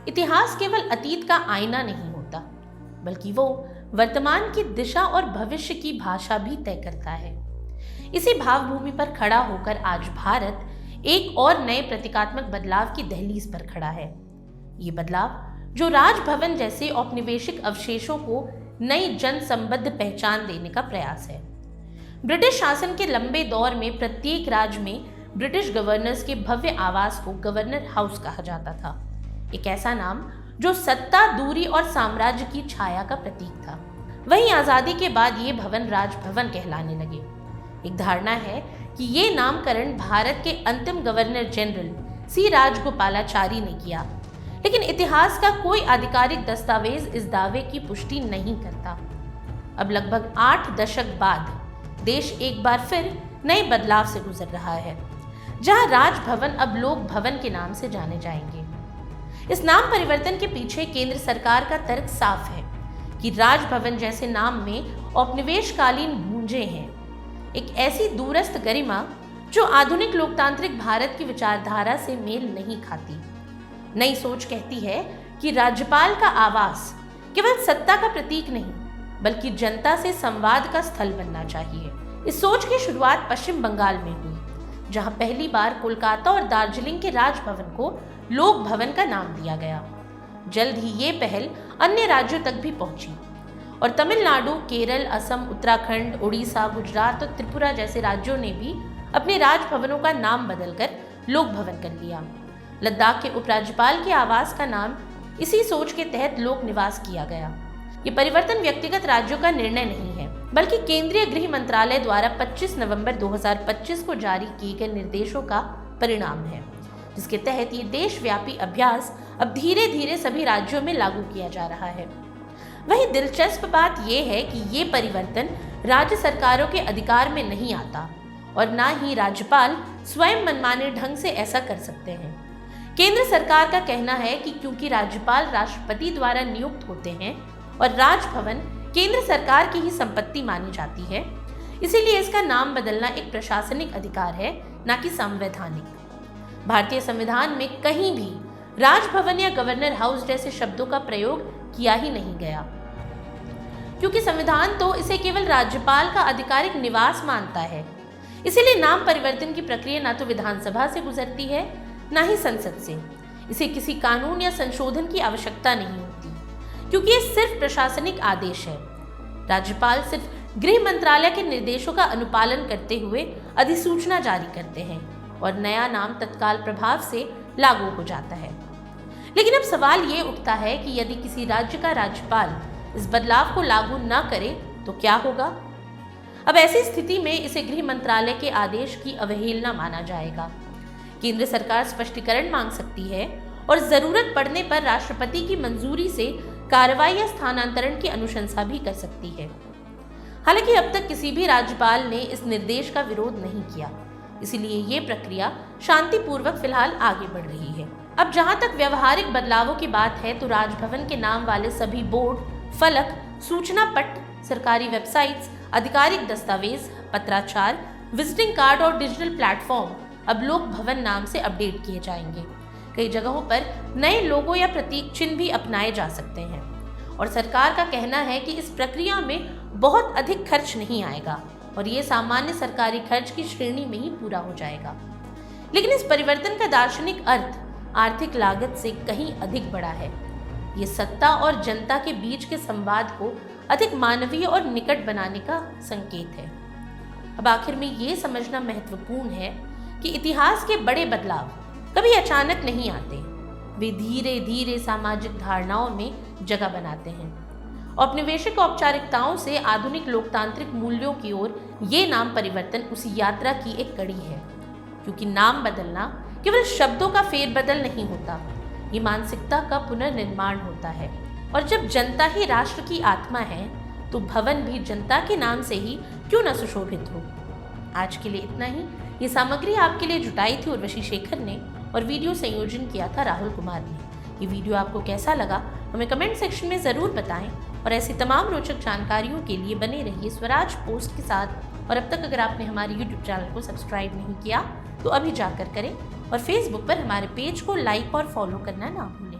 इतिहास केवल अतीत का आईना नहीं होता, बल्कि वो वर्तमान की दिशा और भविष्य की भाषा भी तय करता है। इसी भावभूमि पर खड़ा होकर आज भारत एक और नए प्रतीकात्मक बदलाव की दहलीज पर खड़ा है। ये बदलाव जो राजभवन जैसे औपनिवेशिक अवशेषों को नई जन संबद्ध पहचान देने का प्रयास है। ब्रिटिश शासन के लंबे दौर में प्रत्येक राज्य में ब्रिटिश गवर्नर्स के भव्य आवास को गवर्नर हाउस कहा जाता था, एक ऐसा नाम जो सत्ता, दूरी और साम्राज्य की छाया का प्रतीक था। वहीं आजादी के बाद ये भवन राजभवन कहलाने लगे। एक धारणा है कि ये नामकरण भारत के अंतिम गवर्नर जनरल सी राजगोपालाचारी ने किया, लेकिन इतिहास का कोई आधिकारिक दस्तावेज इस दावे की पुष्टि नहीं करता। अब लगभग 8 दशक बाद देश एक बार फिर नए बदलाव से गुजर रहा है, जहां राजभवन अब लोक भवन के नाम से जाने जाएंगे। इस नाम परिवर्तन के पीछे केंद्र सरकार का तर्क साफ है कि राजभवन जैसे नाम में औपनिवेशकालीन गूंजें हैं, एक ऐसी दूरस्थ गरिमा जो आधुनिक लोकतांत्रिक भारत की विचारधारा से मेल नहीं खाती। नई सोच कहती है कि राज्यपाल का आवास केवल सत्ता का प्रतीक नहीं, बल्कि जनता से संवाद का स्थल बनना चाहिए। इस सोच की शुरुआत पश्चिम बंगाल में हुई, जहां पहली बार कोलकाता और दार्जिलिंग के राजभवन को लोक भवन का नाम दिया गया। जल्द ही ये पहल अन्य राज्यों तक भी पहुंची और तमिलनाडु, केरल, असम, उत्तराखंड, उड़ीसा, गुजरात और त्रिपुरा जैसे राज्यों ने भी अपने राजभवनों का नाम बदलकर लोक भवन कर लिया। लद्दाख के उपराज्यपाल के आवास का नाम इसी सोच के तहत लोक निवास किया गया। ये परिवर्तन व्यक्तिगत राज्यों का निर्णय नहीं है, बल्कि केंद्रीय गृह मंत्रालय द्वारा 25 नवंबर 2025 को जारी किए गए निर्देशों का परिणाम है, जिसके तहत ये देशव्यापी अभ्यास अब धीरे धीरे सभी राज्यों में लागू किया जा रहा है। वहीं दिलचस्प बात यह है कि ये परिवर्तन राज्य सरकारों के अधिकार में नहीं आता और न ही राज्यपाल स्वयं मनमाने ढंग से ऐसा कर सकते हैं। केंद्र सरकार का कहना है कि क्योंकि राज्यपाल राष्ट्रपति द्वारा नियुक्त होते हैं और राजभवन केंद्र सरकार की ही संपत्ति मानी जाती है, इसीलिए इसका नाम बदलना एक प्रशासनिक अधिकार है, न कि संवैधानिक। भारतीय संविधान में कहीं भी राजभवन या गवर्नर हाउस जैसे शब्दों का प्रयोग किया ही नहीं गया, क्योंकि संविधान तो इसे केवल राज्यपाल का आधिकारिक निवास मानता है। इसीलिए नाम परिवर्तन की प्रक्रिया न तो विधानसभा से गुजरती है, न ही संसद से। इसे किसी कानून या संशोधन की आवश्यकता नहीं होती, क्योंकि ये सिर्फ प्रशासनिक आदेश है। राज्यपाल सिर्फ गृह मंत्रालय के निर्देशों का अनुपालन करते हुए अधिसूचना जारी करते हैं और नया नाम तत्काल प्रभाव से लागू हो जाता है। लेकिन अब सवाल ये उठता है कि यदि किसी राज्य का राज्यपाल इस बदलाव को लागू न करे तो क्या होगा? अब ऐसी स्थिति में इसे गृह मंत्रालय के आदेश की अवहेलना माना जाएगा। केंद्र सरकार स्पष्टीकरण मांग सकती है और जरूरत पड़ने पर राष्ट्रपति की मंजूरी से कार्रवाई या स्थानांतरण की अनुशंसा भी कर सकती है। हालांकि अब तक किसी भी राज्यपाल ने इस निर्देश का विरोध नहीं किया, इसलिए ये प्रक्रिया शांतिपूर्वक फिलहाल आगे बढ़ रही है। अब जहां तक व्यवहारिक बदलावों की बात है, तो राजभवन के नाम वाले सभी बोर्ड, फलक, सूचना पट, सरकारी वेबसाइट्स, आधिकारिक दस्तावेज, पत्राचार, विजिटिंग कार्ड और डिजिटल प्लेटफॉर्म अब लोक भवन नाम से अपडेट किए जाएंगे। कई जगहों पर नए लोगो या प्रतीक चिन्ह भी अपनाए जा सकते हैं और सरकार का कहना है कि इस प्रक्रिया में बहुत अधिक खर्च नहीं आएगा और ये सामान्य सरकारी खर्च की श्रेणी में ही पूरा हो जाएगा। लेकिन इस परिवर्तन का दार्शनिक अर्थ आर्थिक लागत से कहीं अधिक बड़ा है। ये सत्ता और जनता के बीच के संवाद को अधिक मानवीय और निकट बनाने का संकेत है। अब आखिर में ये समझना महत्वपूर्ण है कि इतिहास के बड़े बदलाव कभी अचानक नहीं आते, वे धीरे धीरे सामाजिक धारणाओं में जगह बनाते हैं। औपनिवेशिक औपचारिकताओं से आधुनिक लोकतांत्रिक मूल्यों की ओर ये नाम परिवर्तन उसी यात्रा की एक कड़ी है, क्योंकि नाम बदलना केवल शब्दों का फेरबदल नहीं होता, ये मानसिकता का पुनर्निर्माण होता है। और जब जनता ही राष्ट्र की आत्मा है, तो भवन भी जनता के नाम से ही क्यों न सुशोभित हो। आज के लिए इतना ही। ये सामग्री आपके लिए जुटाई थी उर्वशी शेखर ने और वीडियो संयोजन किया था राहुल कुमार ने। ये वीडियो आपको कैसा लगा हमें कमेंट सेक्शन में ज़रूर बताएं और ऐसी तमाम रोचक जानकारियों के लिए बने रहिए स्वराज पोस्ट के साथ। और अब तक अगर आपने हमारे यूट्यूब चैनल को सब्सक्राइब नहीं किया तो अभी जाकर करें और फेसबुक पर हमारे पेज को लाइक और फॉलो करना ना भूलें।